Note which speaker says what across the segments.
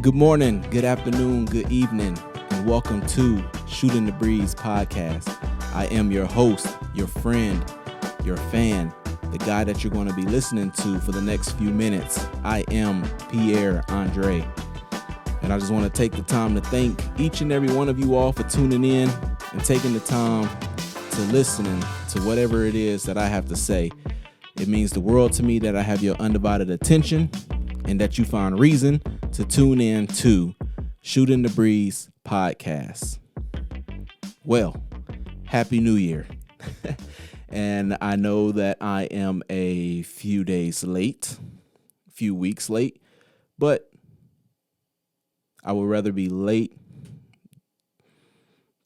Speaker 1: Good morning, good afternoon, good evening, and welcome to Shootin The Breeze Podcast. I am your host, your friend, your fan, the guy that you're going to be listening to for the next few minutes. I am Pierre Andre, and I just want to take the time to thank each and every one of you all for tuning in and taking the time to listening to whatever it is that I have to say. It means the world to me that I have your undivided attention and that you find reason to tune in to Shootin The Breeze Podcast. Well, Happy New Year. And I know that I am a few days late, few weeks late, but I would rather be late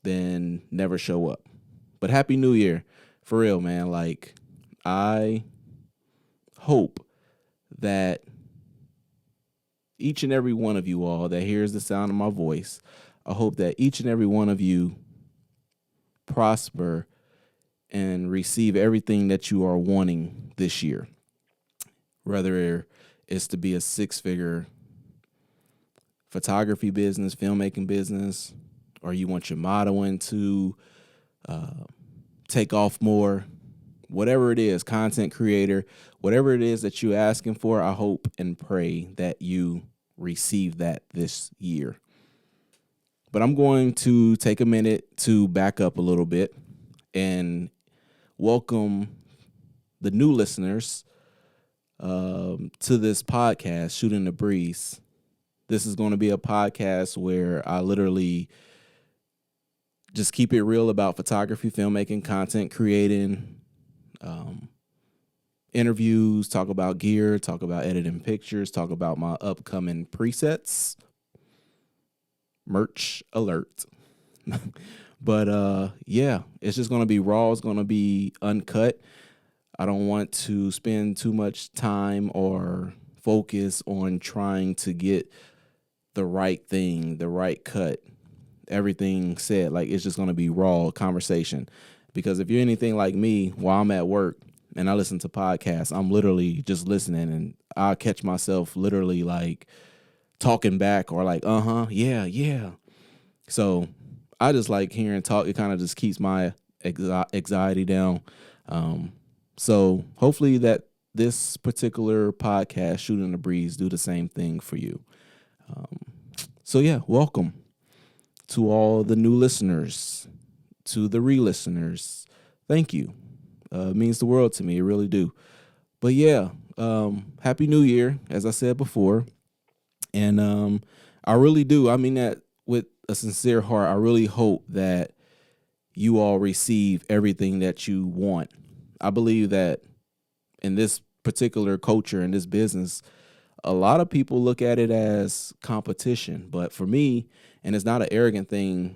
Speaker 1: than never show up. But Happy New Year. For real, man. Like, I hope that each and every one of you all that hears the sound of my voice, I hope that each and every one of you prosper and receive everything that you are wanting this year. Whether it's to be a six-figure photography business, filmmaking business, or you want your modeling to take off more, whatever it is, content creator, whatever it is that you're asking for, I hope and pray that you receive that this year. But I'm going to take a minute to back up a little bit and welcome the new listeners to this podcast, Shootin The Breeze. This is going to be a podcast where I literally just keep it real about photography, filmmaking, content creating, interviews, talk about gear, talk about editing pictures, talk about my upcoming presets, merch alert. But yeah, it's just going to be raw. It's going to be uncut. I don't want to spend too much time or focus on trying to get the right thing, the right cut, everything said. Like, it's just going to be raw conversation. Because if you're anything like me, while I'm at work and I listen to podcasts, I'm literally just listening, and I'll catch myself literally like talking back or like, yeah. So I just like hearing talk. It kind of just keeps my anxiety down. So hopefully that this particular podcast, Shootin The Breeze, do the same thing for you. So yeah, welcome to all the new listeners, to the re-listeners. Thank you. It means the world to me. It really do. But yeah, Happy New Year, as I said before. And I really do. I mean that with a sincere heart. I really hope that you all receive everything that you want. I believe that in this particular culture, in this business, a lot of people look at it as competition. But for me, and it's not an arrogant thing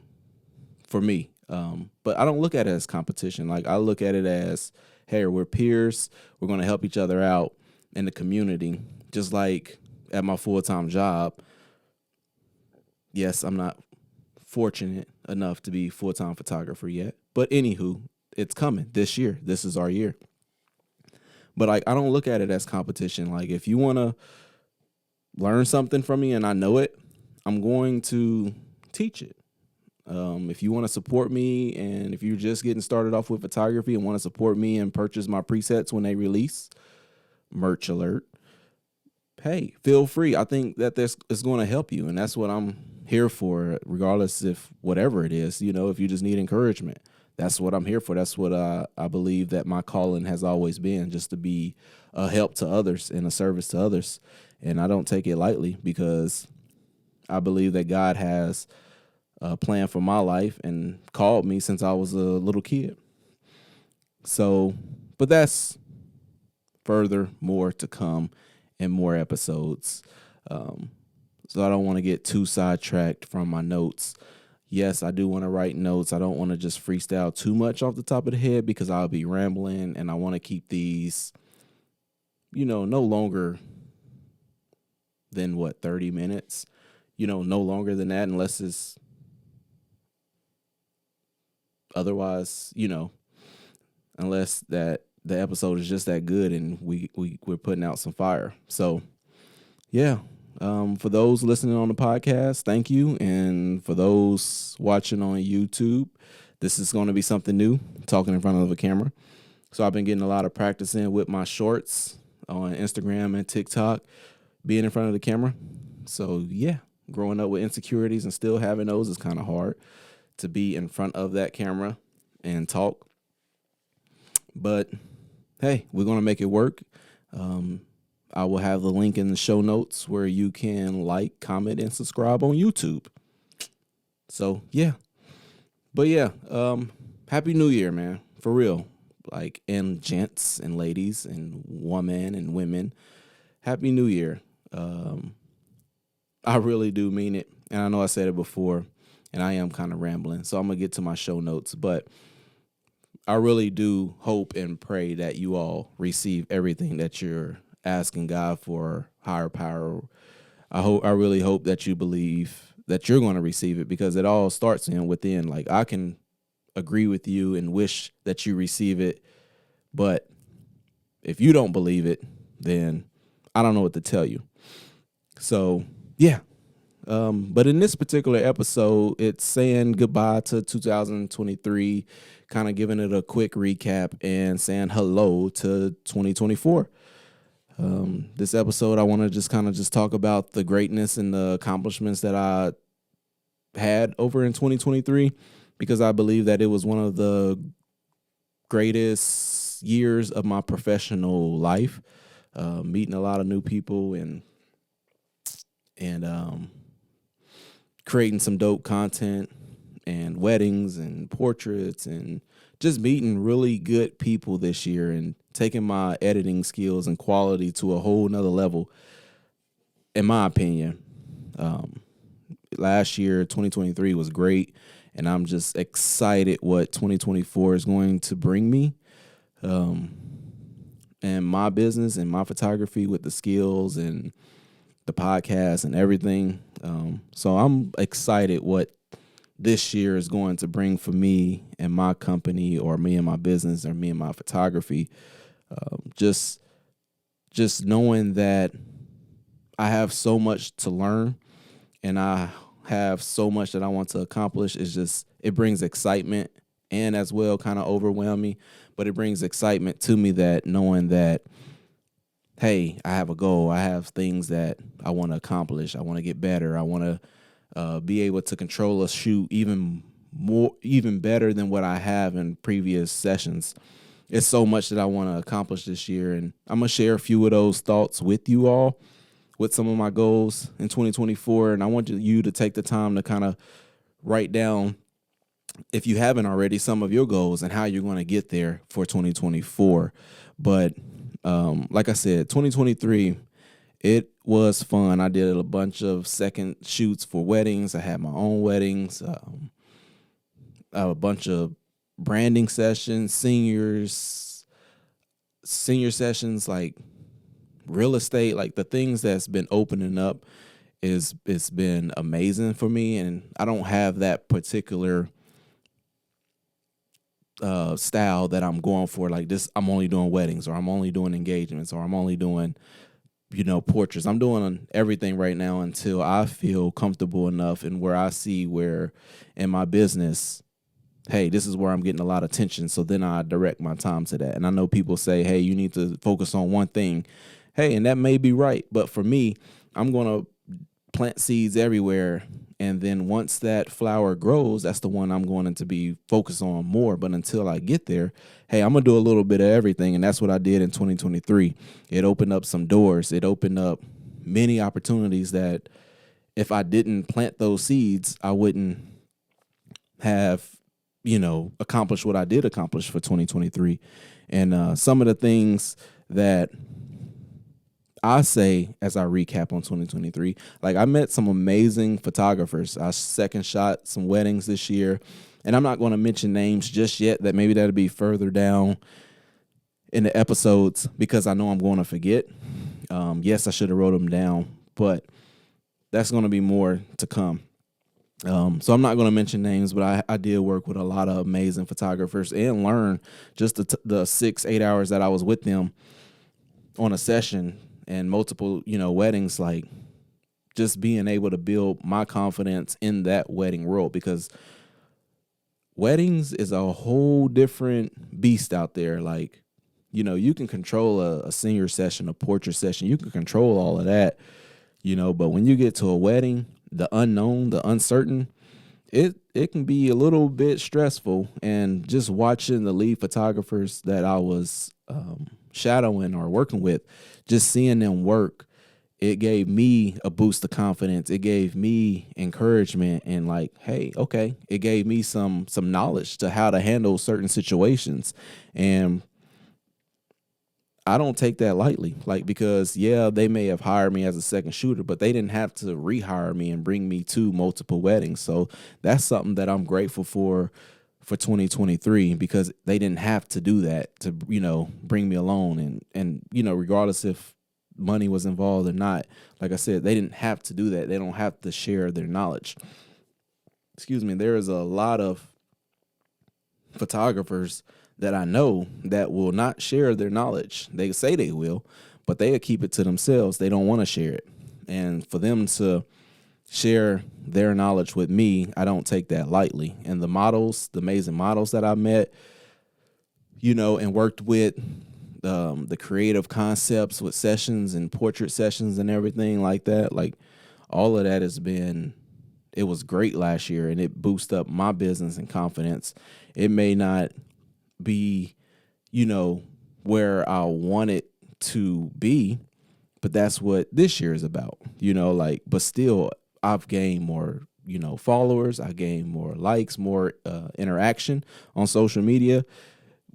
Speaker 1: for me, but I don't look at it as competition. Like, I look at it as, hey, we're peers. We're going to help each other out in the community. Just like at my full-time job. Yes, I'm not fortunate enough to be a full-time photographer yet. But anywho, it's coming this year. This is our year. But I don't look at it as competition. Like, if you want to learn something from me and I know it, I'm going to teach it. If you want to support me, and if you're just getting started off with photography and want to support me and purchase my presets when they release, merch alert, hey, feel free. I think that this is going to help you, and that's what I'm here for, regardless if whatever it is, if you just need encouragement. That's what I'm here for. That's what I believe that my calling has always been, just to be a help to others and a service to others. And I don't take it lightly, because I believe that God has a plan for my life and called me since I was a little kid. So, but that's further more to come in more episodes. So I don't want to get too sidetracked from my notes. Yes, I do want to write notes. I don't want to just freestyle too much off the top of the head, because I'll be rambling, and I want to keep these, no longer than 30 minutes, no longer than that, unless it's otherwise, unless that the episode is just that good and we're putting out some fire. So yeah, For those listening on the podcast, thank you. And for those watching on YouTube, this is going to be something new, talking in front of a camera. So I've been getting a lot of practice in with my shorts on Instagram and TikTok, being in front of the camera. So yeah, growing up with insecurities and still having those is kind of hard to be in front of that camera and talk. But hey, we're going to make it work. I will have the link in the show notes where you can like, comment, and subscribe on YouTube. So yeah. But yeah, Happy New Year, man. For real. Like, and gents and ladies and women and women. Happy New Year. I really do mean it. And I know I said it before, and I am kind of rambling. So I'm going to get to my show notes. But I really do hope and pray that you all receive everything that you're asking God for, higher power. I really hope that you believe that you're going to receive it, because it all starts within. Like, I can agree with you and wish that you receive it, but if you don't believe it, then I don't know what to tell you. So yeah. But in this particular episode, it's saying goodbye to 2023, kind of giving it a quick recap and saying hello to 2024. This episode, I want to just talk about the greatness and the accomplishments that I had over in 2023, because I believe that it was one of the greatest years of my professional life, meeting a lot of new people and creating some dope content and weddings and portraits and just meeting really good people this year and taking my editing skills and quality to a whole nother level, in my opinion. Last year, 2023 was great, and I'm just excited what 2024 is going to bring me. And my business and my photography with the skills and the podcast and everything. So I'm excited what this year is going to bring for me and my company, or me and my business, or me and my photography. Just knowing that I have so much to learn and I have so much that I want to accomplish, it brings excitement, and as well kind of overwhelm me, but it brings excitement to me, that knowing that, hey, I have a goal. I have things that I want to accomplish. I want to get better. I want to be able to control a shoot even better than what I have in previous sessions. It's so much that I want to accomplish this year, and I'm going to share a few of those thoughts with you all, with some of my goals in 2024. And I want you to take the time to kind of write down, if you haven't already, some of your goals and how you're going to get there for 2024. But like I said, 2023, it was fun. I did a bunch of second shoots for weddings. I had my own weddings, a bunch of branding sessions, senior sessions, like real estate, like the things that's been opening up it's been amazing for me. And I don't have that particular style that I'm going for, like this. I'm only doing weddings, or I'm only doing engagements, or I'm only doing, portraits. I'm doing everything right now until I feel comfortable enough, and where I see where in my business, hey, this is where I'm getting a lot of attention. So then I direct my time to that. And I know people say, hey, you need to focus on one thing. Hey, and that may be right. But for me, I'm going to plant seeds everywhere. And then once that flower grows, that's the one I'm going to be focused on more. But until I get there, hey, I'm going to do a little bit of everything. And that's what I did in 2023. It opened up some doors. It opened up many opportunities that if I didn't plant those seeds, I wouldn't have, accomplished what I did accomplish for 2023. And some of the things that I say as I recap on 2023, like I met some amazing photographers. I second shot some weddings this year, and I'm not going to mention names just yet. That that'll be further down in the episodes, because I know I'm going to forget. Yes, I should have wrote them down, but that's going to be more to come. So I'm not going to mention names, but I did work with a lot of amazing photographers and learn just the 6-8 hours that I was with them on a session and multiple, weddings. Like, just being able to build my confidence in that wedding world, because weddings is a whole different beast out there. Like, you can control a senior session, a portrait session. You can control all of that, but when you get to a wedding, the unknown, the uncertain, it can be a little bit stressful. And just watching the lead photographers that I was shadowing or working with, just seeing them work, it gave me a boost of confidence. It gave me encouragement, and like, hey, okay, it gave me some knowledge to how to handle certain situations. And I don't take that lightly, like, because they may have hired me as a second shooter, but they didn't have to rehire me and bring me to multiple weddings. So that's something that I'm grateful for 2023, because they didn't have to do that to, bring me along. And regardless if money was involved or not, like I said, they didn't have to do that. They don't have to share their knowledge. Excuse me. There is a lot of photographers that I know that will not share their knowledge. They say they will, but they'll keep it to themselves. They don't want to share it. And for them to share their knowledge with me, I don't take that lightly. And the amazing models that I met, and worked with, the creative concepts with sessions and portrait sessions and everything like that, like, all of that it was great last year, and it boosted up my business and confidence. It may not be, where I want it to be, but that's what this year is about, but still I've gained more, followers. I gained more likes, more interaction on social media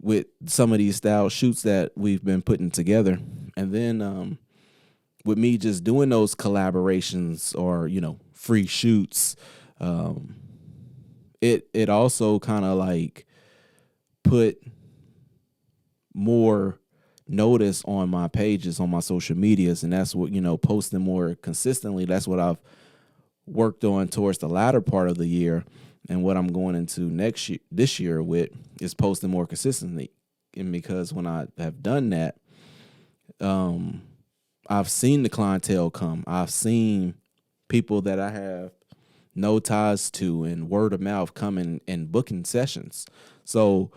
Speaker 1: with some of these style shoots that we've been putting together. And then with me just doing those collaborations or, free shoots, it also kind of like put more notice on my pages, on my social medias. And that's what, posting more consistently. That's what I've worked on towards the latter part of the year. And what I'm going into this year with, is posting more consistently. And because when I have done that, I've seen the clientele come. I've seen people that I have no ties to, and word of mouth coming and booking sessions. So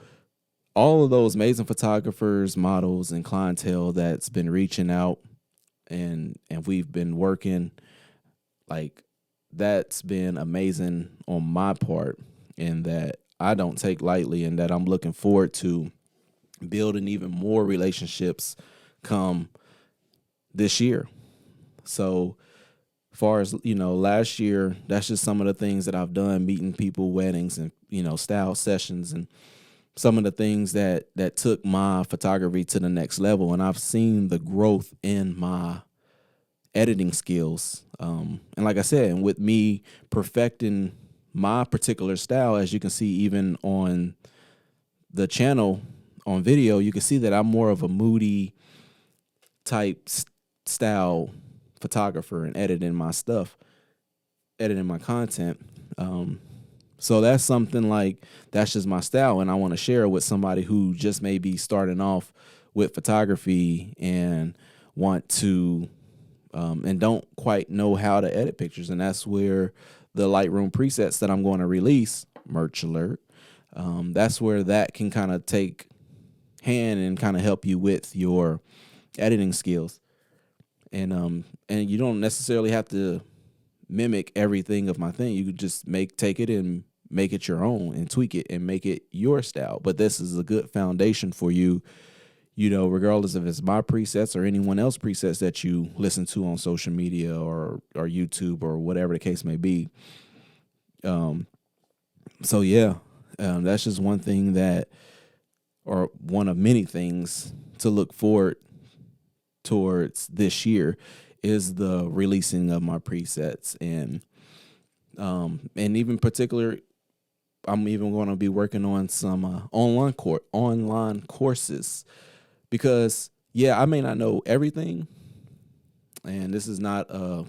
Speaker 1: all of those amazing photographers, models, and clientele that's been reaching out, and we've been working, like, that's been amazing on my part, and that I don't take lightly, and that I'm looking forward to building even more relationships come this year. So far as, last year, that's just some of the things that I've done, meeting people, weddings, and, style sessions, and some of the things that took my photography to the next level. And I've seen the growth in my editing skills. And like I said, and with me perfecting my particular style, as you can see, even on the channel on video, you can see that I'm more of a moody type style photographer and editing my stuff, editing my content. So that's something like, that's just my style, and I want to share it with somebody who just may be starting off with photography and want to, and don't quite know how to edit pictures. And that's where the Lightroom presets that I'm going to release, merch alert, that's where that can kind of take hand and kind of help you with your editing skills. And you don't necessarily have to mimic everything of my thing. You could just take it and make it your own, and tweak it and make it your style. But this is a good foundation for you, regardless if it's my presets or anyone else presets that you listen to on social media or YouTube or whatever the case may be. So yeah, that's just one thing or one of many things to look forward towards this year, is the releasing of my presets. And even particular, I'm even going to be working on some online courses, because I may not know everything, and this is not a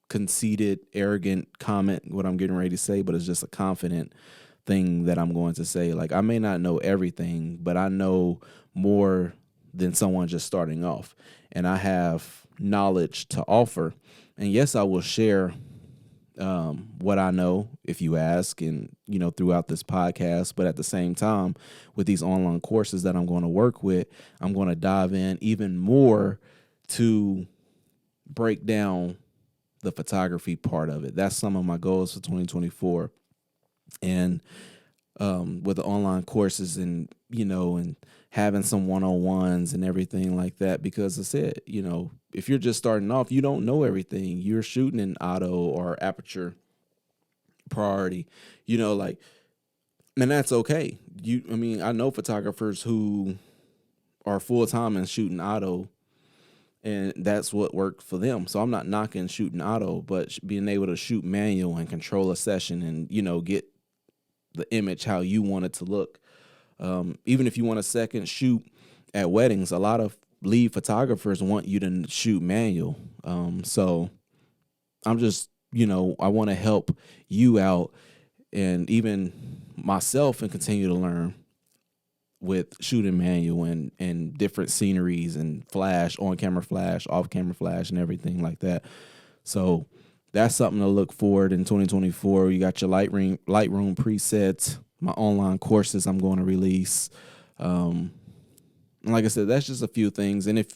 Speaker 1: conceited, arrogant comment what I'm getting ready to say, but it's just a confident thing that I'm going to say. Like, I may not know everything, but I know more than someone just starting off, and I have knowledge to offer. And yes, I will share what I know if you ask, and throughout this podcast. But at the same time, with these online courses that I'm going to work with, I'm going to dive in even more to break down the photography part of it. That's some of my goals for 2024. And with the online courses, and and having some one-on-ones and everything like that, because I said, if you're just starting off, you don't know everything. You're shooting in auto or aperture priority, like, and that's okay. I know photographers who are full-time and shooting auto, and that's what worked for them. So I'm not knocking shooting auto, but being able to shoot manual and control a session and get the image how you want it to look. Even if you want a second shoot at weddings, a lot of lead photographers want you to shoot manual. So I'm just, I want to help you out, and even myself, and continue to learn with shooting manual and different sceneries and flash, on camera flash, off camera flash, and everything like that. So that's something to look forward in 2024. You got your Lightroom presets, my online courses I'm going to release. And like I said, that's just a few things. And if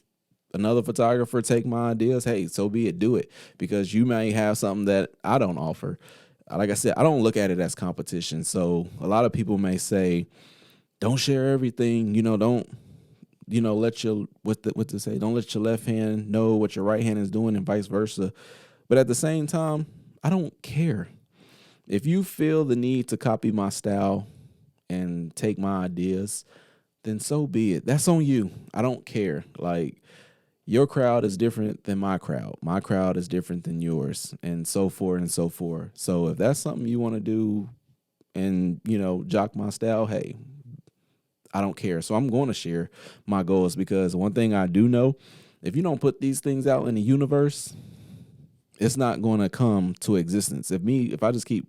Speaker 1: another photographer take my ideas, hey, so be it, do it, because you may have something that I don't offer. Like I said, I don't look at it as competition. So a lot of people may say, don't share everything, don't, let your, what to say, don't let your left hand know what your right hand is doing, and vice versa. But at the same time, I don't care. If you feel the need to copy my style and take my ideas, then so be it. That's on you. I don't care. Like, your crowd is different than my crowd. My crowd is different than yours, and so forth and so forth. So if that's something you want to do and, jock my style, hey, I don't care. So I'm going to share my goals, because one thing I do know, if you don't put these things out in the universe, it's not going to come to existence. If I just keep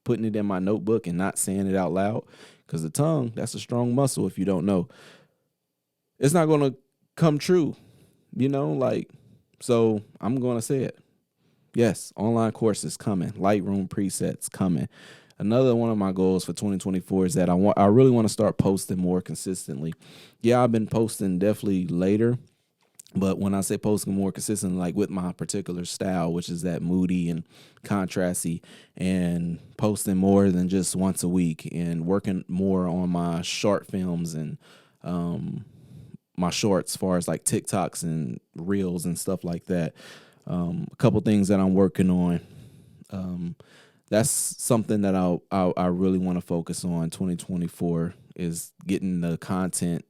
Speaker 1: putting it in my notebook and not saying it out loud, because the tongue, that's a strong muscle if you don't know, it's not going to come true, so I'm going to say it. Yes, online courses coming, Lightroom presets coming. Another one of my goals for 2024 is that I really want to start posting more consistently. Yeah, I've been posting definitely later, but when I say posting more consistent, like with my particular style, which is that moody and contrasty, and posting more than just once a week, and working more on my short films and my shorts, as far as like TikToks and reels and stuff like that. A couple things that I'm working on. That's something that I really want to focus on 2024, is getting the content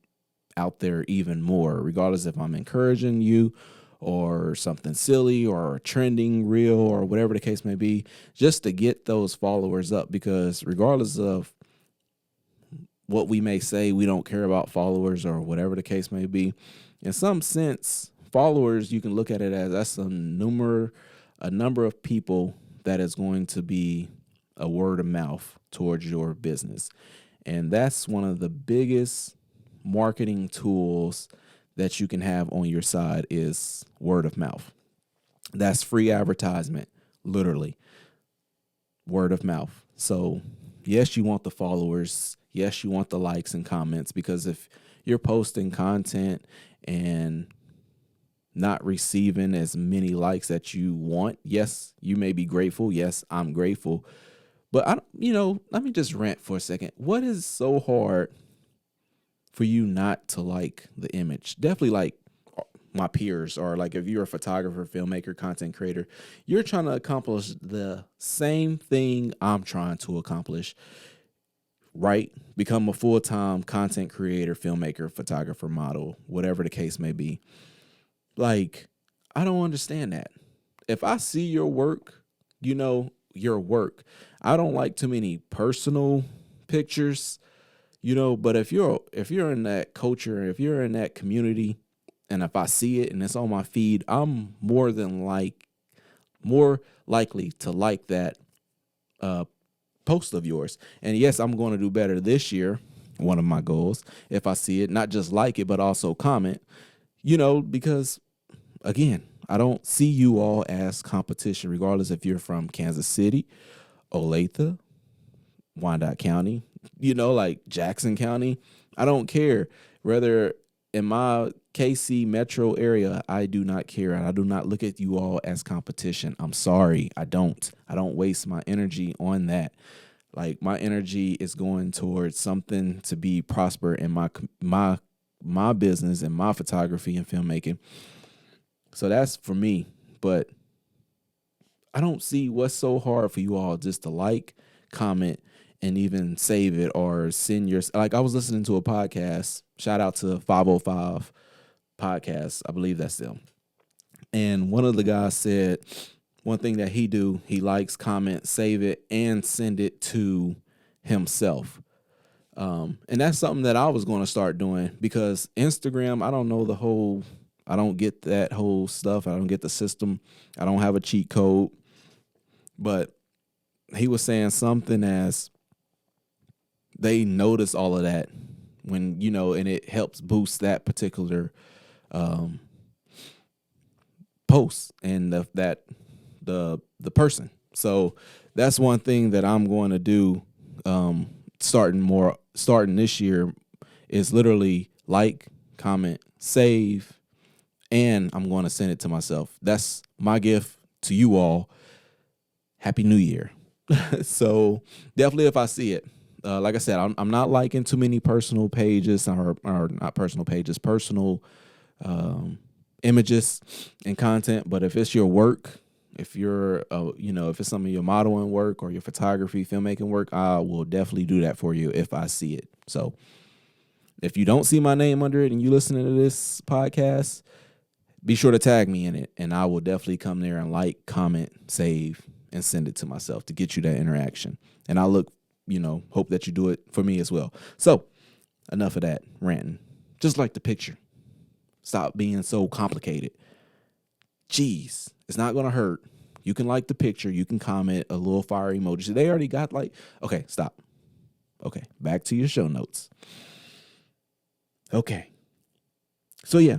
Speaker 1: out there even more, regardless if I'm encouraging you or something silly or trending reel or whatever the case may be, just to get those followers up. Because regardless of what we may say, we don't care about followers or whatever the case may be, in some sense, followers, you can look at it as that's a number of people that is going to be a word of mouth towards your business. And that's one of the biggest marketing tools that you can have on your side, is word of mouth. That's free advertisement, literally. Word of mouth. So yes, you want the followers. Yes, you want the likes and comments, because if you're posting content and not receiving as many likes that you want, yes, you may be grateful. Yes, I'm grateful. But let me just rant for a second. What is so hard for you not to like the image? Definitely like my peers, or like if you're a photographer, filmmaker, content creator, you're trying to accomplish the same thing I'm trying to accomplish, right? Become a full-time content creator, filmmaker, photographer, model, whatever the case may be. Like, I don't understand that. If I see your work, your work. I don't like too many personal pictures, but if you're in that culture, if you're in that community, and if I see it and it's on my feed, I'm more likely to like that post of yours. And yes, I'm going to do better this year. One of my goals, if I see it, not just like it, but also comment, because again, I don't see you all as competition, regardless if you're from Kansas City, Olathe, Wyandotte County, like Jackson County. I don't care. Whether in my KC metro area, I do not care. And I do not look at you all as competition. I'm sorry. I don't waste my energy on that. Like, my energy is going towards something to be prosper in my business and my photography and filmmaking. So that's for me. But I don't see what's so hard for you all just to like, comment, and even save it or send your, like, I was listening to a podcast. Shout out to 505 Podcast. I believe that's them. And one of the guys said one thing that he likes, comment, save it, and send it to himself. And that's something that I was going to start doing, because Instagram, I don't get that whole stuff. I don't get the system. I don't have a cheat code. But he was saying something as they notice all of that when, and it helps boost that particular post and the person. So that's one thing that I'm going to do starting this year is literally like, comment, save, and I'm going to send it to myself. That's my gift to you all. Happy New Year. So definitely, if I see it, like I said, I'm not liking too many personal pages or not personal pages, personal images and content. But if it's your work, if you're, if it's some of your modeling work or your photography, filmmaking work, I will definitely do that for you if I see it. So if you don't see my name under it and you listening to this podcast, be sure to tag me in it, and I will definitely come there and like, comment, save, and send it to myself to get you that interaction. And I hope that you do it for me as well. So enough of that ranting. Just like the picture. Stop being so complicated. Jeez, it's not going to hurt. You can like the picture. You can comment a little fire emoji. They already got okay, stop. Okay, back to your show notes. Okay. So yeah,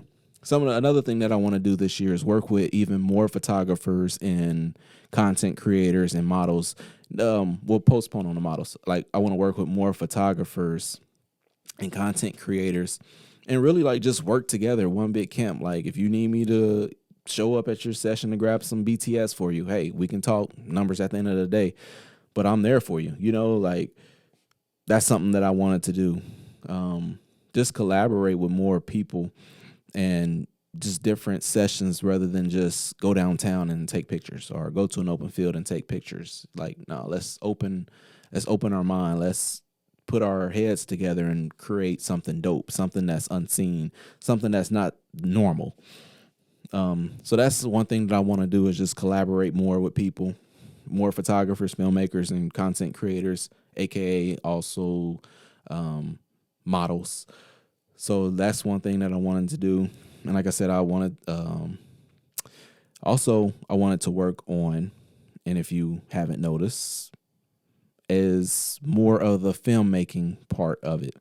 Speaker 1: another thing that I want to do this year is work with even more photographers and content creators and models. We'll postpone on the models. Like, I want to work with more photographers and content creators and really just work together, one big camp. Like, if you need me to show up at your session to grab some BTS for you, hey, we can talk numbers at the end of the day, but I'm there for you. That's something that I wanted to do. Just collaborate with more people and just different sessions rather than just go downtown and take pictures or go to an open field and take pictures. Like, no, let's open our mind. Let's put our heads together and create something dope, something that's unseen, something that's not normal. So that's one thing that I want to do, is just collaborate more with people, more photographers, filmmakers, and content creators, aka also models. So that's one thing that I wanted to do. And like I said, I wanted to work on, and if you haven't noticed, is more of the filmmaking part of it.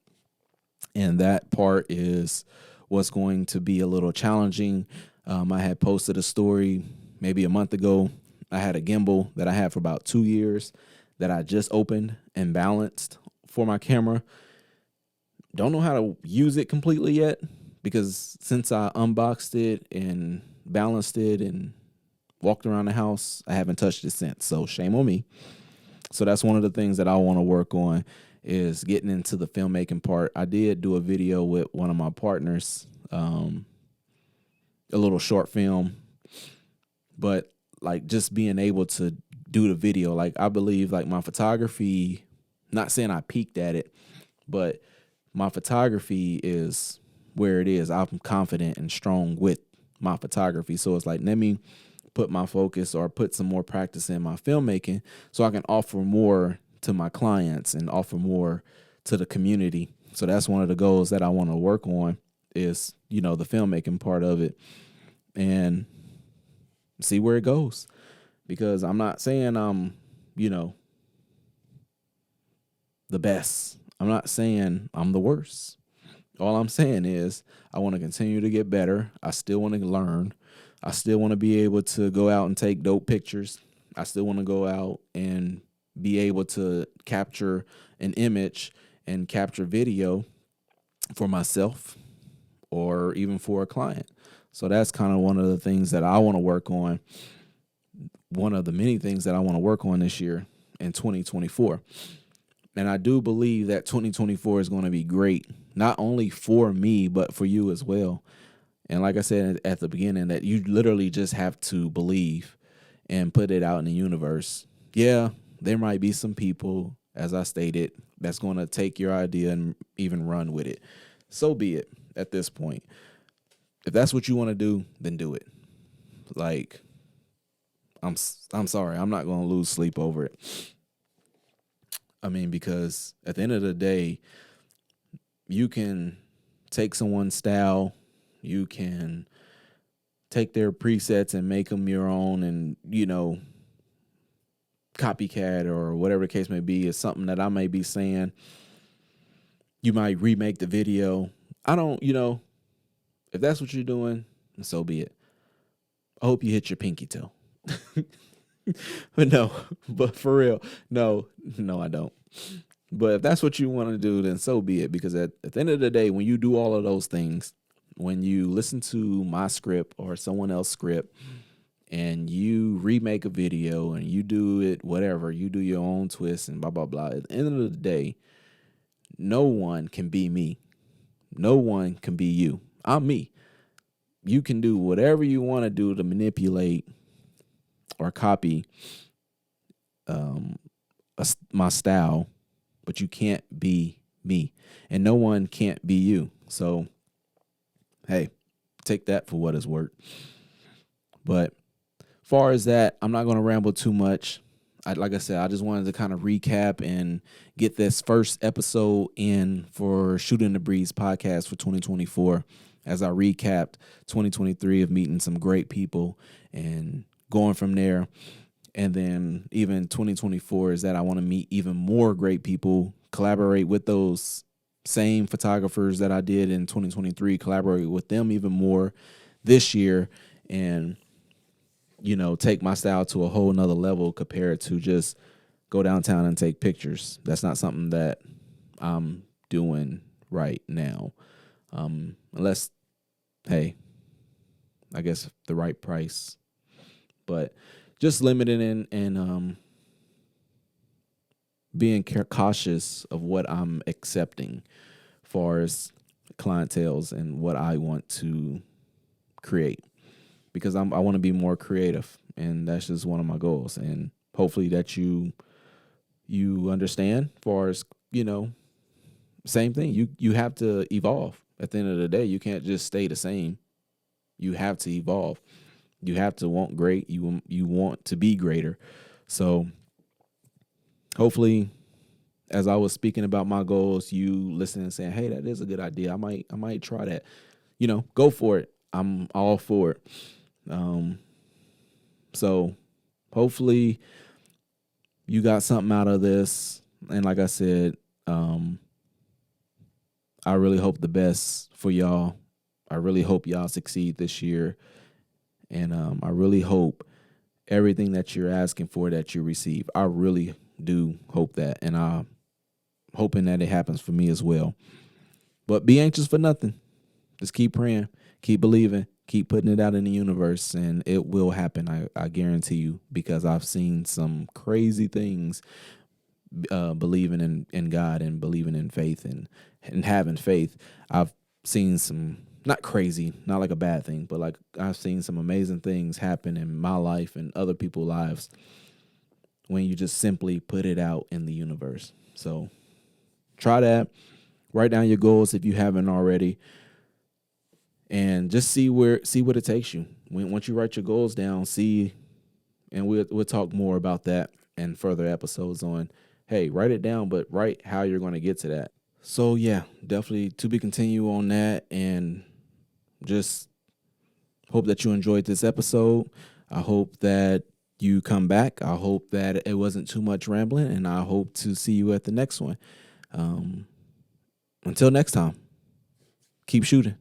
Speaker 1: And that part is what's going to be a little challenging. I had posted a story maybe a month ago. I had a gimbal that I had for about 2 years that I just opened and balanced for my camera. Don't know how to use it completely yet, because since I unboxed it and balanced it and walked around the house, I haven't touched it since. So shame on me. So that's one of the things that I want to work on, is getting into the filmmaking part. I did do a video with one of my partners, a little short film, but just being able to do the video, I believe my photography, not saying I peaked at it, but my photography is where it is. I'm confident and strong with my photography. So it's let me put my focus or put some more practice in my filmmaking so I can offer more to my clients and offer more to the community. So that's one of the goals that I want to work on, is, the filmmaking part of it, and see where it goes. Because I'm not saying I'm, the best. I'm not saying I'm the worst. All I'm saying is I want to continue to get better. I still want to learn. I still want to be able to go out and take dope pictures. I still want to go out and be able to capture an image and capture video for myself or even for a client. So that's kind of one of the things that I want to work on. One of the many things that I want to work on this year in 2024. And I do believe that 2024 is going to be great, not only for me, but for you as well. And like I said at the beginning, that you literally just have to believe and put it out in the universe. Yeah, there might be some people, as I stated, that's going to take your idea and even run with it. So be it at this point. If that's what you want to do, then do it. Like, I'm sorry, I'm not going to lose sleep over it. I mean, because at the end of the day, you can take someone's style, you can take their presets and make them your own and, copycat or whatever the case may be is something that I may be saying. You might remake the video. I don't, if that's what you're doing, so be it. I hope you hit your pinky toe. But for real, no, I don't. But if that's what you want to do, then so be it. Because at the end of the day, when you do all of those things, when you listen to my script or someone else's script and you remake a video and you do it, whatever, you do your own twist and blah, blah, blah. At the end of the day, no one can be me. No one can be you. I'm me. You can do whatever you want to do to manipulate or copy my style, but you can't be me, and no one can't be you. So, hey, take that for what it's worth. But far as that, I'm not going to ramble too much. Like I said, I just wanted to kind of recap and get this first episode in for Shootin The Breeze Podcast for 2024 as I recapped 2023 of meeting some great people and going from there. And then even 2024 is that I want to meet even more great people, collaborate with those same photographers that I did in 2023, collaborate with them even more this year, and take my style to a whole nother level compared to just go downtown and take pictures. That's not something that I'm doing right now. Unless, hey, I guess the right price. But just limiting and being cautious of what I'm accepting far as clientels and what I want to create. Because I want to be more creative, and that's just one of my goals. And hopefully that you understand. Far as same thing. You have to evolve. At the end of the day, you can't just stay the same. You have to evolve. You have to want great. You want to be greater. So hopefully, as I was speaking about my goals, you listening and saying, "Hey, that is a good idea. I might try that." Go for it. I'm all for it. So hopefully you got something out of this. And like I said, I really hope the best for y'all. I really hope y'all succeed this year. And I really hope everything that you're asking for that you receive. I really do hope that. And I'm hoping that it happens for me as well. But be anxious for nothing. Just keep praying, keep believing. Keep putting it out in the universe, and it will happen. I guarantee you, because I've seen some crazy things believing in God and believing in faith and having faith. I've seen some, not crazy, not like a bad thing, but like I've seen some amazing things happen in my life and other people's lives when you just simply put it out in the universe. So try that. Write down your goals if you haven't already. And just see what it takes you. Once you write your goals down, and we'll talk more about that in further episodes on, hey, write it down, but write how you're going to get to that. So yeah, definitely to be continued on that, and just hope that you enjoyed this episode. I hope that you come back. I hope that it wasn't too much rambling, and I hope to see you at the next one. Until next time, keep shooting.